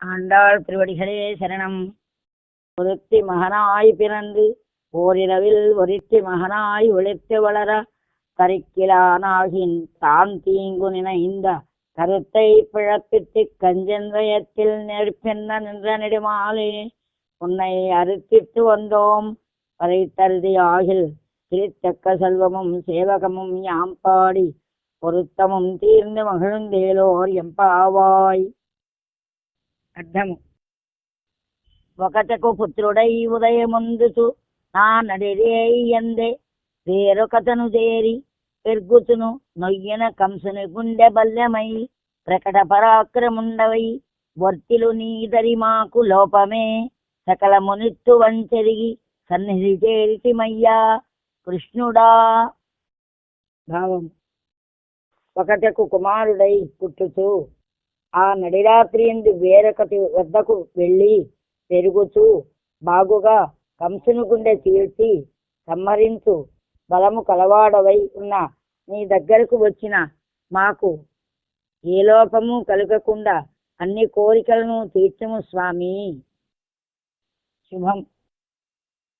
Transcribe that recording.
ஆண்டாள் திருவடிகளே சரணம். ஒருத்தி மகனாய் பிறந்து ஓரிரவில் ஒருத்தி மகனாய் ஒளிர்த்து வளர கருக்கிலானாகின் தான் தீங்கு நினைந்த கருத்தை பிழப்பித்து கஞ்சன் வயத்தில் நெருப்பென்ன நின்ற நெடுமாலே உன்னை அறுத்திட்டு வந்தோம் பறைத்தருதி ஆகில் திருத்தக்க செல்வமும் சேவகமும் யாம் பாடி பொருத்தமும் தீர்ந்து மகிழ்ந்தேலோர் எம்பாவாய். అర్థము. ఒకటకు పుత్రుడై ఉదయముందుచు నా నడిరేయి ఎందే వేరొకతను చేరి పెరుగుతును నొయ్యన కంసుని గుండె బల్యమై ప్రకట పరాక్రముండవై వర్తిలు నీదరి మాకు లోపమే సకల మునిత్తు వంచెరిగి సన్నిధి చేరితిమయ్యా కృష్ణుడా. భావం. ఒకటకు కుమారుడై పుట్టుచు ఆ నడిరాత్రి ఎందు వేరొకటి వద్దకు వెళ్ళి పెరుగుచూ బాగుగా కంసుని గుండె చీల్చి సంహరించు బలము కలవాడవై ఉన్న నీ దగ్గరకు వచ్చిన మాకు ఏ లోపము కలగకుండా అన్ని కోరికలను తీర్చుము స్వామి. శుభం.